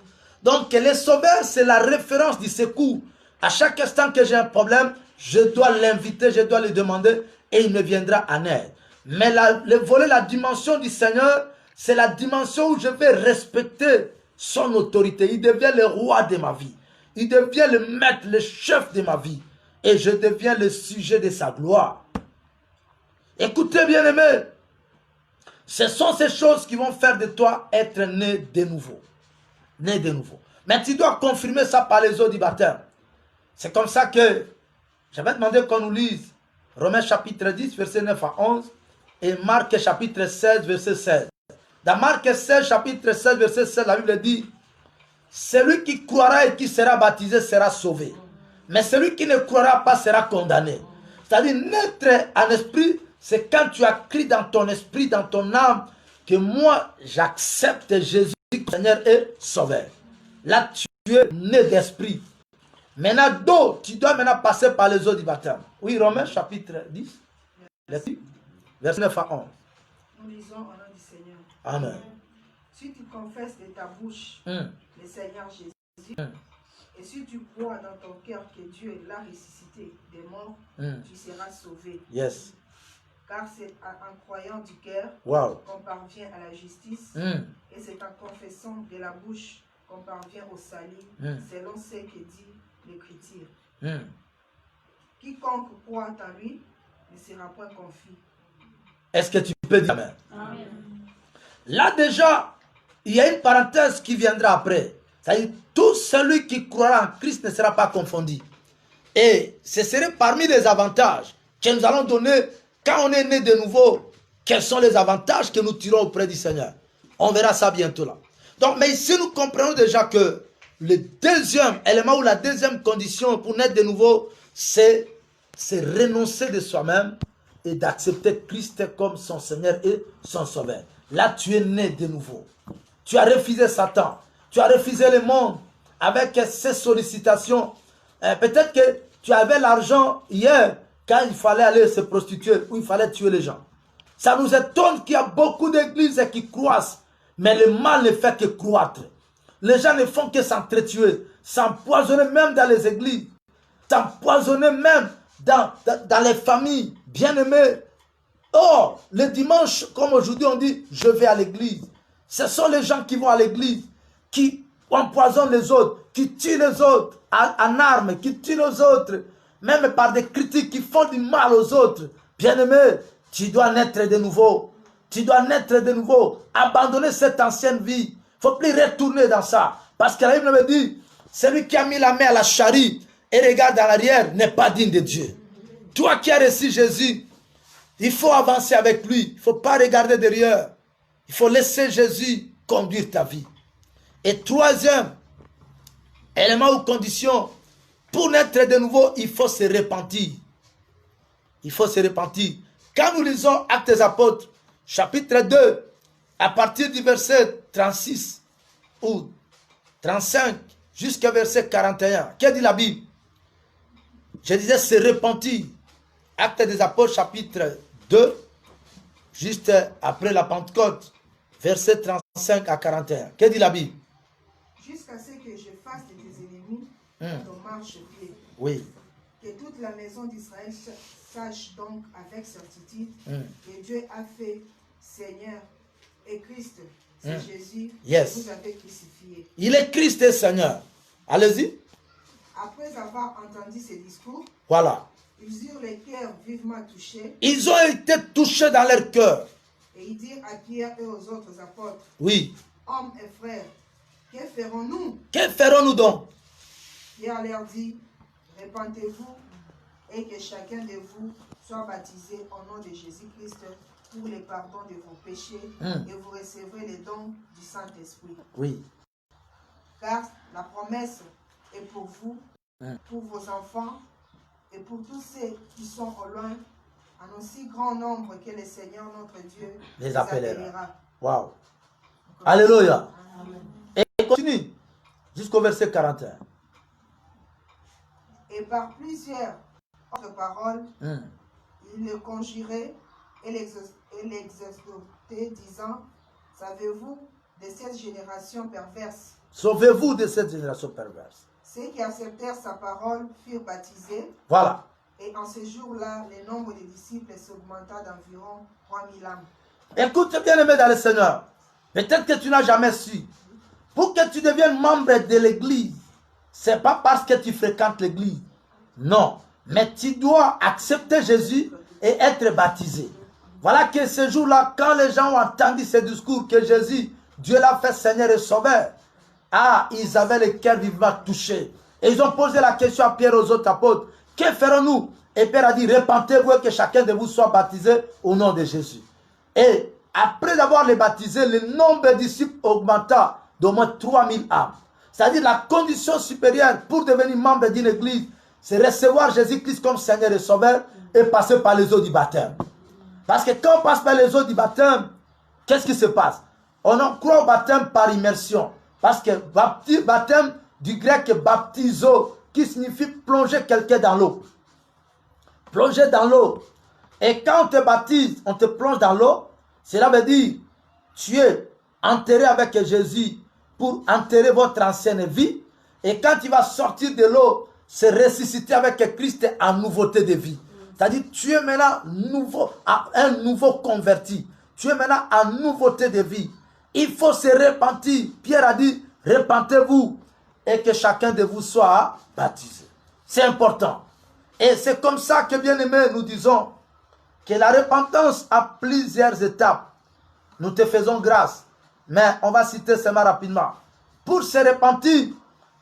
Donc, le sauveur, c'est la référence du secours. À chaque instant que j'ai un problème, je dois l'inviter, je dois lui demander et il me viendra en aide. Mais le volet, la dimension du Seigneur, c'est la dimension où je vais respecter son autorité. Il devient le roi de ma vie. Il devient le maître, le chef de ma vie. Et je deviens le sujet de sa gloire. Écoutez, bien-aimés, ce sont ces choses qui vont faire de toi être né de nouveau. Né de nouveau. Mais tu dois confirmer ça par les eaux du baptême. C'est comme ça que j'avais demandé qu'on nous lise Romains chapitre 10, verset 9 à 11 et Marc chapitre 16, verset 16. Dans Marc 16, chapitre 16, verset 16, la Bible dit: celui qui croira et qui sera baptisé sera sauvé. Mais celui qui ne croira pas sera condamné. C'est-à-dire, naître en esprit, c'est quand tu as crié dans ton esprit, dans ton âme, que moi, j'accepte Jésus, Seigneur et Sauveur. Là, tu es né d'esprit. Maintenant, tu dois maintenant passer par les eaux du baptême. Oui, Romains chapitre 10, verset 9 à 11. Nous lisons au nom du Seigneur. Amen. Si tu confesses de ta bouche le Seigneur Jésus, et si tu crois dans ton cœur que Dieu l'a ressuscité des morts, tu seras sauvé. Yes. Car c'est en croyant du cœur qu'on parvient à la justice, et c'est en confessant de la bouche qu'on parvient au salut, selon ce que dit l'Écriture. Quiconque croit en lui ne sera point confus. Est-ce que tu peux dire Amen? Amen. Là déjà, il y a une parenthèse qui viendra après. C'est-à-dire, tout celui qui croira en Christ ne sera pas confondu. Et ce serait parmi les avantages que nous allons donner quand on est né de nouveau. Quels sont les avantages que nous tirons auprès du Seigneur? On verra ça bientôt là. Donc, mais ici, nous comprenons déjà que le deuxième élément ou la deuxième condition pour naître de nouveau, c'est renoncer de soi-même et d'accepter Christ comme son Seigneur et son Sauveur. Là, tu es né de nouveau. Tu as refusé Satan. Tu as refusé le monde avec ses sollicitations. Peut-être que tu avais l'argent hier quand il fallait aller se prostituer ou il fallait tuer les gens. Ça nous étonne qu'il y a beaucoup d'églises qui croissent, mais le mal ne fait que croître. Les gens ne font que s'entretuer, s'empoisonner même dans les églises, s'empoisonner même dans les familles bien-aimées. Oh, le dimanche, comme aujourd'hui on dit, je vais à l'église. Ce sont les gens qui vont à l'église, qui empoisonnent les autres, qui tuent les autres en armes, qui tuent les autres, même par des critiques qui font du mal aux autres. Bien-aimé, tu dois naître de nouveau. Tu dois naître de nouveau. Abandonner cette ancienne vie. Il ne faut plus retourner dans ça. Parce que la Bible me dit, celui qui a mis la main à la charrue et regarde en arrière n'est pas digne de Dieu. Toi qui as reçu Jésus, il faut avancer avec lui. Il ne faut pas regarder derrière. Il faut laisser Jésus conduire ta vie. Et troisième élément ou condition, pour naître de nouveau, il faut se repentir. Il faut se repentir. Quand nous lisons Actes des Apôtres, chapitre 2, à partir du verset 36 ou 35 jusqu'à verset 41, que dit la Bible? Je disais se repentir. Actes des Apôtres, chapitre 2, juste après la Pentecôte, verset 35 à 41. Que dit la Bible? Jusqu'à ce que je fasse de tes ennemis ton marchepied. Oui. Que toute la maison d'Israël sache donc avec certitude que Dieu a fait Seigneur et Christ. C'est Jésus que vous avez crucifié. Il est Christ et Seigneur. Allez-y. Après avoir entendu ces discours, voilà. Ils eurent les cœurs vivement touchés. Ils ont été touchés dans leur cœur. Et ils dirent à Pierre et aux autres apôtres, oui. Hommes et frères, que ferons-nous? Que ferons-nous donc? Pierre leur dit, répentez-vous et que chacun de vous soit baptisé au nom de Jésus-Christ pour le pardon de vos péchés et vous recevrez les dons du Saint-Esprit. Oui. Car la promesse est pour vous, pour vos enfants et pour tous ceux qui sont au loin, en aussi grand nombre que le Seigneur notre Dieu les appellera. Waouh. Alléluia. Et continue jusqu'au verset 41. Et par plusieurs autres paroles, il le conjurait et l'exhortait, disant, Savez-vous de cette génération perverse? Sauvez-vous de cette génération perverse. Ceux qui acceptèrent sa parole furent baptisés. Voilà. Et en ce jour-là, le nombre des disciples s'augmenta d'environ 3000 âmes. Écoute, bien-aimé dans le Seigneur, peut-être que tu n'as jamais su. Pour que tu deviennes membre de l'église, ce n'est pas parce que tu fréquentes l'église. Non. Mais tu dois accepter Jésus et être baptisé. Voilà que ce jour-là, quand les gens ont entendu ce discours que Jésus, Dieu l'a fait Seigneur et Sauveur, ils avaient le cœur vivement touché. Et ils ont posé la question à Pierre et aux autres apôtres. Que ferons-nous? Et Pierre a dit, repentez-vous et que chacun de vous soit baptisé au nom de Jésus. Et après avoir les baptisés, le nombre de disciples augmenta d'au moins 3000 âmes. C'est-à-dire la condition supérieure pour devenir membre d'une église, c'est recevoir Jésus-Christ comme Seigneur et Sauveur et passer par les eaux du baptême. Parce que quand on passe par les eaux du baptême, qu'est-ce qui se passe? On en croit au baptême par immersion. Parce que baptême du grec baptizo, qui signifie plonger quelqu'un dans l'eau. Plonger dans l'eau. Et quand on te baptise, on te plonge dans l'eau, cela veut dire tu es enterré avec Jésus pour enterrer votre ancienne vie. Et quand tu vas sortir de l'eau, c'est ressusciter avec Christ en nouveauté de vie. C'est-à-dire tu es maintenant un nouveau converti. Tu es maintenant en nouveauté de vie. Il faut se repentir. Pierre a dit, repentez-vous et que chacun de vous soit baptisé. C'est important. Et c'est comme ça que, bien aimé, nous disons que la repentance a plusieurs étapes. Nous te faisons grâce. Mais on va citer seulement rapidement. Pour se repentir,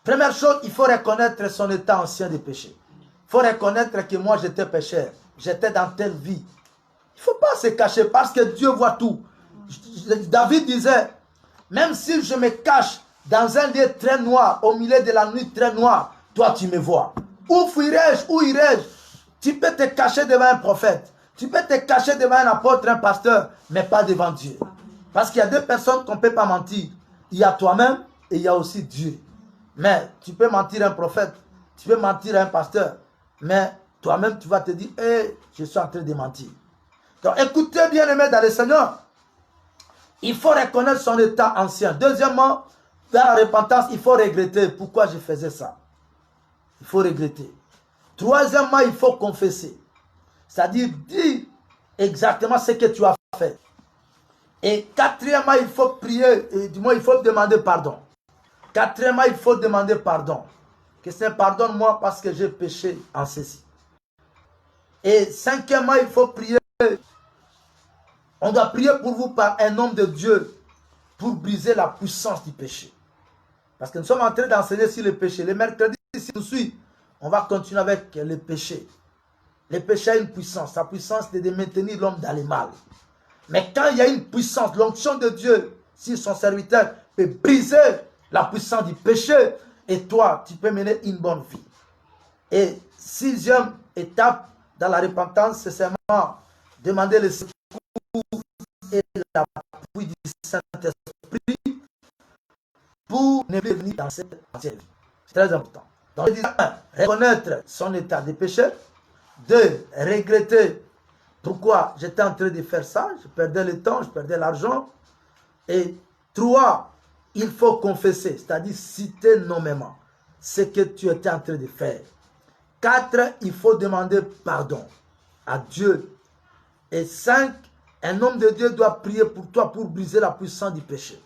première chose, il faut reconnaître son état ancien de péché. Il faut reconnaître que moi j'étais pécheur. J'étais dans telle vie. Il ne faut pas se cacher parce que Dieu voit tout. David disait, même si je me cache dans un lieu très noir, au milieu de la nuit très noire, toi tu me vois. Où fuirai-je? Où irai-je? Tu peux te cacher devant un prophète. Tu peux te cacher devant un apôtre, un pasteur, mais pas devant Dieu. Parce qu'il y a deux personnes qu'on ne peut pas mentir. Il y a toi-même et il y a aussi Dieu. Mais tu peux mentir à un prophète, tu peux mentir à un pasteur, mais toi-même tu vas te dire, hey, je suis en train de mentir. Donc écoutez bien aimé dans le Seigneur, il faut reconnaître son état ancien. Deuxièmement, dans la repentance, il faut regretter pourquoi je faisais ça. Il faut regretter. Troisièmement, il faut confesser. C'est-à-dire dire exactement ce que tu as fait. Et quatrièmement, il faut prier, et du moins il faut demander pardon. Quatrièmement, il faut demander pardon. Que Seigneur pardonne-moi parce que j'ai péché en ceci. Et cinquièmement, il faut prier. On doit prier pour vous par un homme de Dieu pour briser la puissance du péché. Parce que nous sommes en train d'enseigner sur le péché. Le mercredi, si nous suit, on va continuer avec le péché. Le péché a une puissance. Sa puissance, c'est de maintenir l'homme dans le mal. Mais quand il y a une puissance, l'onction de Dieu, si son serviteur peut briser la puissance du péché, et toi, tu peux mener une bonne vie. Et sixième étape dans la repentance, c'est seulement demander le secours et l'appui du Saint-Esprit pour ne plus venir dans cette ancienne vie. C'est très important. Donc, reconnaître son état de péché. 2. Regretter pourquoi j'étais en train de faire ça. Je perdais le temps, je perdais l'argent. Et 3. Il faut confesser, c'est-à-dire citer nommément ce que tu étais en train de faire. 4. Il faut demander pardon à Dieu. Et 5. Un homme de Dieu doit prier pour toi pour briser la puissance du péché.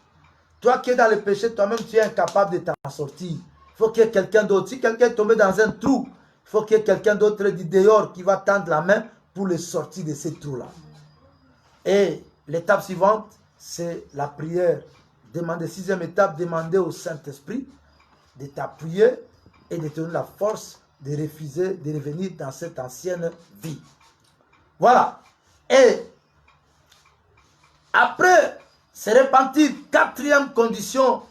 Toi qui es dans le péché, toi-même tu es incapable de t'en sortir. Il faut qu'il y ait quelqu'un d'autre. Si quelqu'un est tombé dans un trou, il faut qu'il y ait quelqu'un d'autre du dehors qui va tendre la main pour le sortir de ce trou-là. Et l'étape suivante, c'est la prière. Sixième étape, demander au Saint-Esprit de t'appuyer et de te donner la force de refuser de revenir dans cette ancienne vie. Voilà. Et après se repentir, quatrième condition,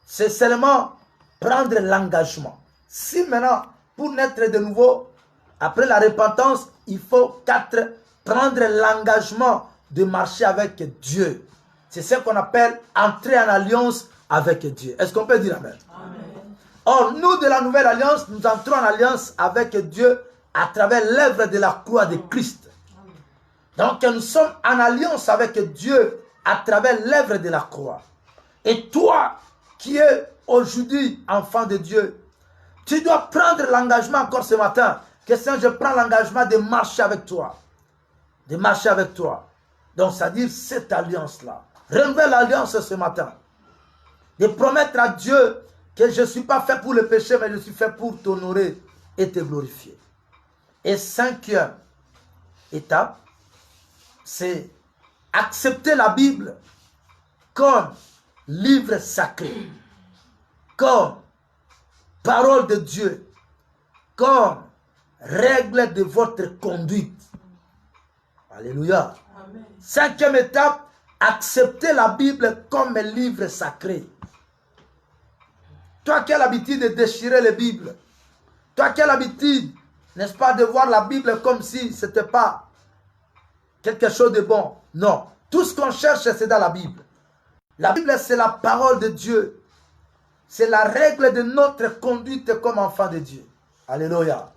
c'est seulement prendre l'engagement. Si maintenant, pour naître de nouveau, après la repentance, il faut prendre l'engagement de marcher avec Dieu. C'est ce qu'on appelle entrer en alliance avec Dieu. Est-ce qu'on peut dire amen? Amen. Or, nous de la nouvelle alliance, nous entrons en alliance avec Dieu à travers l'œuvre de la croix de Christ. Donc nous sommes en alliance avec Dieu à travers l'œuvre de la croix. Et toi qui es aujourd'hui enfant de Dieu, tu dois prendre l'engagement encore ce matin. Que Seigneur, je prends l'engagement de marcher avec toi. De marcher avec toi. Donc, c'est-à-dire cette alliance-là. Renouvelle l'alliance ce matin. De promettre à Dieu que je ne suis pas fait pour le péché, mais je suis fait pour t'honorer et te glorifier. Et cinquième étape, c'est accepter la Bible comme livre sacré, comme parole de Dieu, comme règle de votre conduite. Alléluia. Amen. Cinquième étape, accepter la Bible comme un livre sacré. Toi qui as l'habitude de déchirer les Bibles, toi qui as l'habitude, n'est-ce pas, de voir la Bible comme si ce n'était pas quelque chose de bon. Non, tout ce qu'on cherche, c'est dans la Bible. La Bible, c'est la parole de Dieu. C'est la règle de notre conduite comme enfant de Dieu. Alléluia.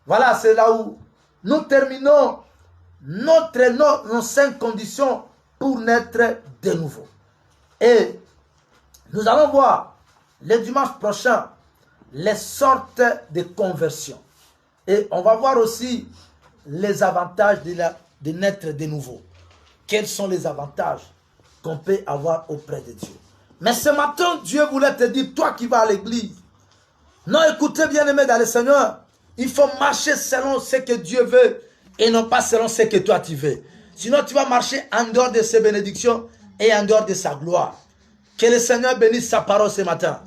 Voilà, c'est là où nous terminons nos 5 conditions pour naître de nouveau. Et nous allons voir le dimanche prochain les sortes de conversion. Et on va voir aussi les avantages de naître de nouveau. Quels sont les avantages qu'on peut avoir auprès de Dieu. Mais ce matin, Dieu voulait te dire, toi qui vas à l'église, non, écoutez bien aimé dans le Seigneur, il faut marcher selon ce que Dieu veut et non pas selon ce que toi tu veux. Sinon tu vas marcher en dehors de ses bénédictions et en dehors de sa gloire. Que le Seigneur bénisse sa parole ce matin.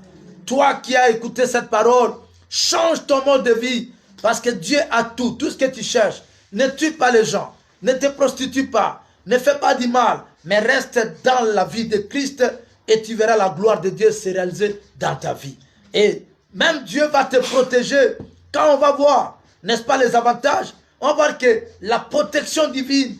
Toi qui as écouté cette parole, change ton mode de vie parce que Dieu a tout, tout ce que tu cherches. Ne tue pas les gens, ne te prostitue pas, ne fais pas du mal, mais reste dans la vie de Christ et tu verras la gloire de Dieu se réaliser dans ta vie. Et même Dieu va te protéger. Quand on va voir, n'est-ce pas, les avantages, on va voir que la protection divine,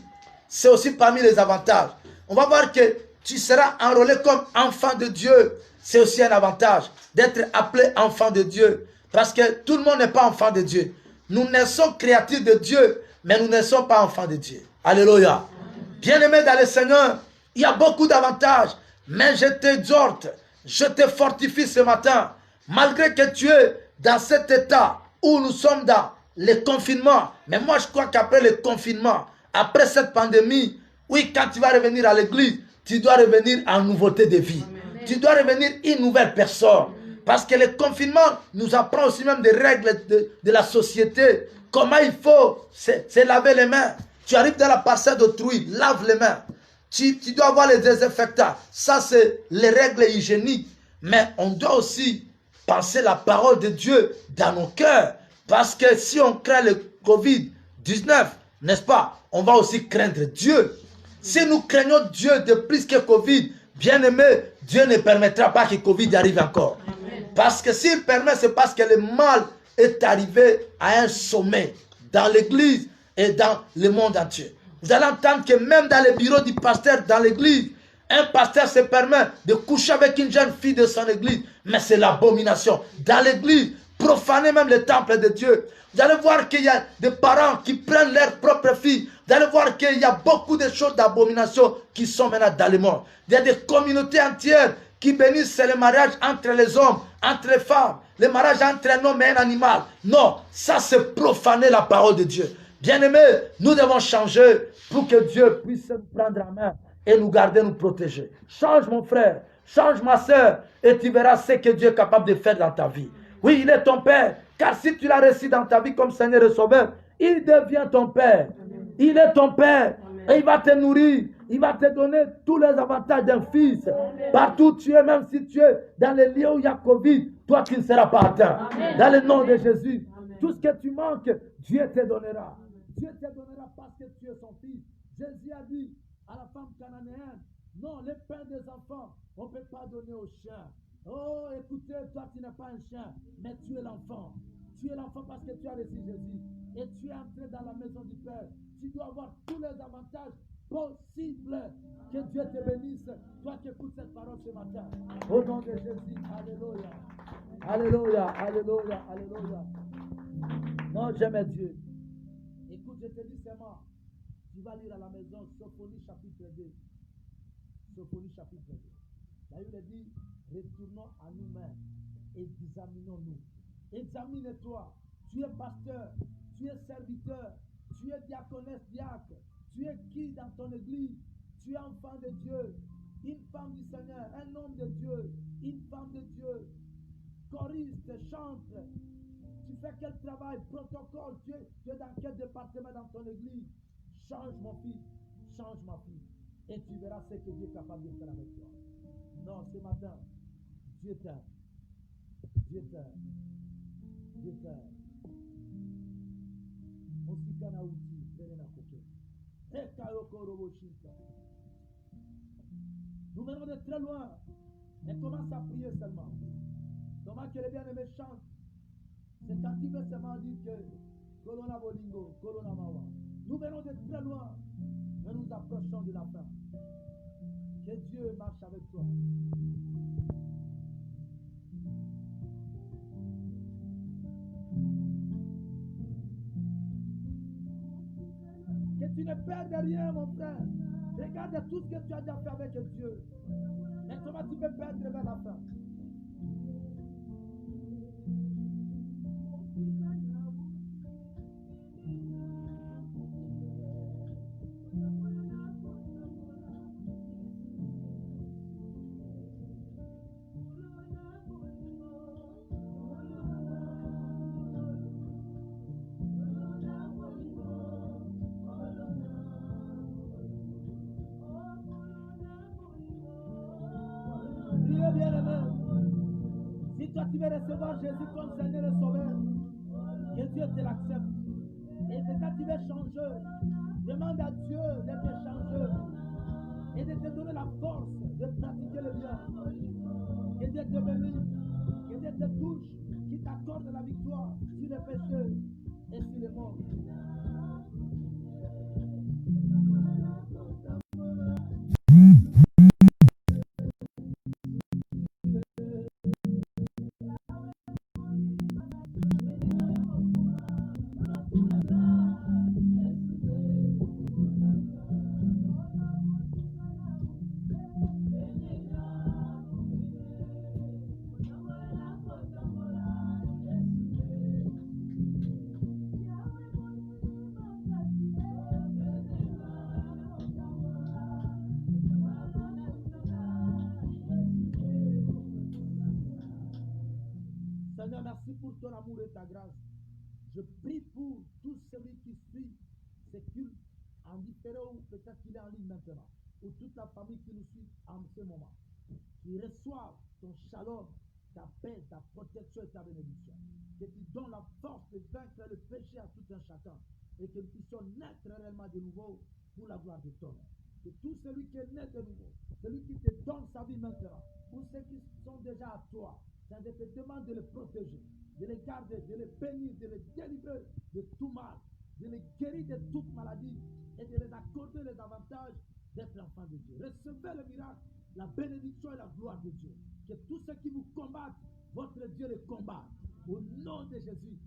c'est aussi parmi les avantages. On va voir que tu seras enrôlé comme enfant de Dieu. C'est aussi un avantage d'être appelé enfant de Dieu. Parce que tout le monde n'est pas enfant de Dieu. Nous naissons créatures de Dieu, mais nous ne sommes pas enfants de Dieu. Alléluia. Bien-aimé dans le Seigneur, il y a beaucoup d'avantages. Mais je t'exhorte, je te fortifie ce matin. Malgré que tu es dans cet état où nous sommes dans le confinement. Mais moi, je crois qu'après le confinement, après cette pandémie, oui, quand tu vas revenir à l'église, tu dois revenir en nouveauté de vie. Amen. Tu dois revenir une nouvelle personne. Parce que le confinement nous apprend aussi même des règles de la société. Comment il faut se laver les mains. Tu arrives dans la parcelle d'autrui, lave les mains. Tu dois avoir les désinfectants. Ça, c'est les règles hygiéniques. Mais on doit aussi penser la parole de Dieu dans nos cœurs. Parce que si on craint le Covid-19, n'est-ce pas, on va aussi craindre Dieu. Si nous craignons Dieu de plus que Covid, bien aimé, Dieu ne permettra pas que Covid arrive encore. Amen. Parce que s'il permet, c'est parce que le mal est arrivé à un sommet dans l'église et dans le monde entier. Vous allez entendre que même dans les bureaux du pasteur dans l'église, un pasteur se permet de coucher avec une jeune fille de son église, mais c'est l'abomination. Dans l'église, profaner même le temple de Dieu. Vous allez voir qu'il y a des parents qui prennent leur propre fille. Vous allez voir qu'il y a beaucoup de choses d'abomination qui sont maintenant dans le monde. Il y a des communautés entières qui bénissent le mariage entre les hommes, entre les femmes, le mariage entre un homme et un animal. Non, ça c'est profaner la parole de Dieu. Bien-aimés, nous devons changer pour que Dieu puisse nous prendre en main et nous garder, nous protéger. Change mon frère, change ma soeur et tu verras ce que Dieu est capable de faire dans ta vie. Oui, il est ton Père, car si tu l'as reçu dans ta vie comme Seigneur et Sauveur, il devient ton Père. Amen. Il est ton Père. Amen. Et il va te nourrir. Il va te donner tous les avantages d'un fils. Amen. Partout où tu es, même si tu es dans les lieux où il y a Covid, toi tu ne seras pas atteint. Amen. Dans le nom de Jésus. Amen. Tout ce que tu manques, Dieu te donnera. Dieu te donnera parce que tu es son fils. Jésus a dit à la femme cananéenne, non, les pains des enfants, on ne peut pas donner aux chiens. Oh, écoutez, toi tu n'es pas un chien, mais tu es l'enfant. Tu es l'enfant parce que tu as reçu Jésus. Et tu es entré dans la maison du Père. Tu dois avoir tous les avantages possibles. Que Dieu te bénisse. Toi qui écoutes cette parole ce matin. Au nom de Jésus. Alléluia. Alléluia. Alléluia. Alléluia. Non, j'aime Dieu. Écoute, je te dis seulement. Tu vas lire à la maison Sophonie chapitre 2. Colosse chapitre 2. La Bible dit, retournons à nous-mêmes, examinons-nous. Examine-toi. Tu es pasteur, tu es serviteur, tu es diaconesse, diacre. Tu es qui dans ton église? Tu es enfant de Dieu, une femme du Seigneur, un homme de Dieu, une femme de Dieu, choriste, chante. Tu fais quel travail, protocole, tu es dans quel département dans ton église? Change mon fils, change ma fille, et tu verras ce que Dieu est capable de faire avec toi. Non, ce matin, Dieu t'aime. Dieu t'aime. Dieu t'aime. Osikana uti, venez na koke. Nous venons de très loin, mais commence à prier seulement. Comment que les bien-aimés chantent? C'est quand il veut seulement dire que Colonna Bolingo, Colonna Mawa. Nous venons de très loin, mais nous approchons de la fin. Que Dieu marche avec toi. Que tu ne perdes rien, mon frère. Regarde tout ce que tu as déjà fait avec Dieu. Mais comment tu peux perdre vers la fin? Priez bien-aimé. Si toi tu veux recevoir Jésus comme Seigneur et Sauveur, que Dieu te l'accepte. Et que quand tu veux changer, demande à Dieu de te changer et de te donner la force de pratiquer le bien. Que Dieu te bénisse, que Dieu te touche, qu'il t'accorde la victoire sur les péchés et sur les morts. Seigneur, merci pour ton amour et ta grâce. Je prie pour tout celui qui suit ce culte en différé ou peut-être qu'il est en ligne maintenant, ou toute la famille qui nous suit en ce moment. Qui reçoivent ton shalom, ta paix, ta protection et ta bénédiction. Que tu donnes la force de vaincre le péché à tout un chacun et que nous puissions naître réellement de nouveau pour la gloire de ton nom. Que tout celui qui est né de nouveau, celui qui te donne sa vie maintenant, ou ceux qui sont déjà à toi, ça je te demande de les protéger, de les garder, de les bénir, de les délivrer de tout mal, de les guérir de toute maladie et de les accorder les avantages d'être enfants de Dieu. Recevez le miracle, la bénédiction et la gloire de Dieu. Que tous ceux qui vous combattent, votre Dieu les combat. Au nom de Jésus.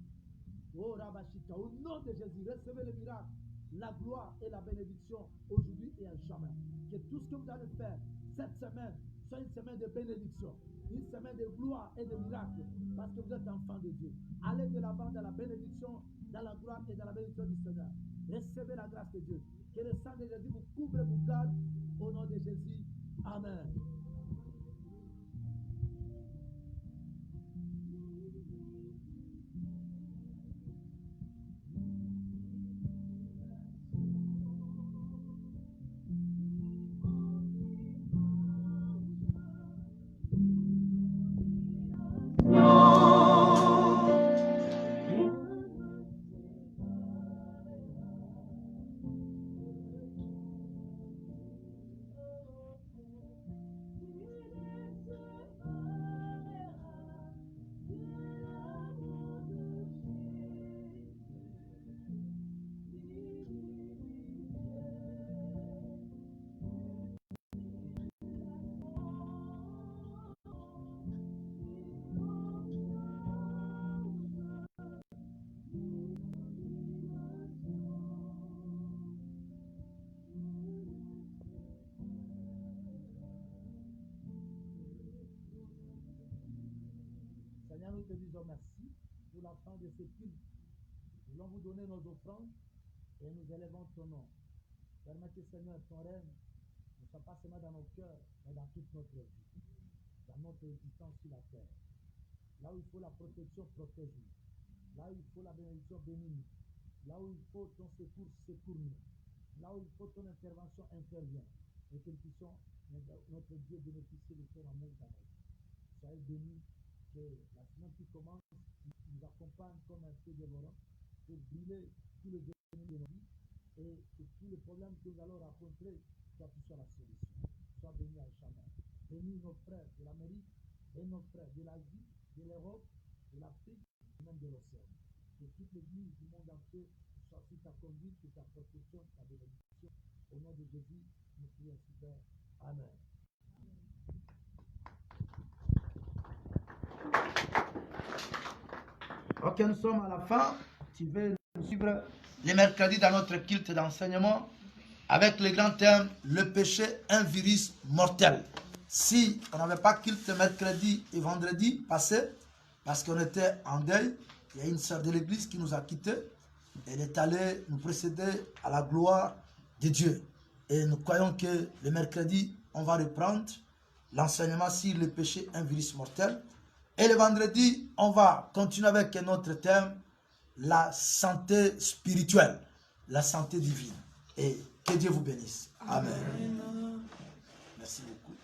Oh Rabashika, au nom de Jésus, recevez le miracle, la gloire et la bénédiction aujourd'hui et à jamais. Que tout ce que vous allez faire cette semaine soit une semaine de bénédiction, une semaine de gloire et de miracle, parce que vous êtes enfants de Dieu. Allez de l'avant dans la bénédiction, dans la gloire et dans la bénédiction du Seigneur. Recevez la grâce de Dieu. Que le sang de Jésus vous couvre et vous garde. Au nom de Jésus. Amen. Seigneur, nous te disons merci pour la fin de ce culte. Nous voulons vous donner nos offrandes et nous élevons ton nom. Permettez, Seigneur, ton règne ne soit pas seulement dans nos cœurs, mais dans toute notre vie, dans notre existence sur la terre. Là où il faut la protection, protège-nous. Là où il faut la bénédiction, bénis-nous. Là où il faut ton secours, secours-nous. Là où il faut ton intervention, intervient. Et que nous puissions, notre Dieu, bénéficier de ton amour dans notre vie. Soyez bénis, que la semaine qui commence nous accompagne comme un feu dévorant pour brûler tous les ennemis de nos vies et que tous les problèmes que nous allons rencontrer, toi tu sois la solution. Sois béni à jamais. Bénis nos frères de l'Amérique, et nos frères de l'Asie, de l'Europe, de l'Afrique, et même de l'océan. Que toute l'église du monde entier soit sous ta conduite, sous ta protection, ta bénédiction. Au nom de Jésus, nous prions ainsi, Père. Amen. Ok, nous sommes à la fin. Tu veux nous suivre les mercredis dans notre culte d'enseignement avec le grand thème le péché, un virus mortel. Si on n'avait pas culte mercredi et vendredi passé, parce qu'on était en deuil, il y a une sœur de l'église qui nous a quittés. Elle est allée nous précéder à la gloire de Dieu. Et nous croyons que le mercredi, on va reprendre l'enseignement sur le péché, un virus mortel. Et le vendredi, on va continuer avec notre thème, la santé spirituelle, la santé divine. Et que Dieu vous bénisse. Amen. Merci beaucoup.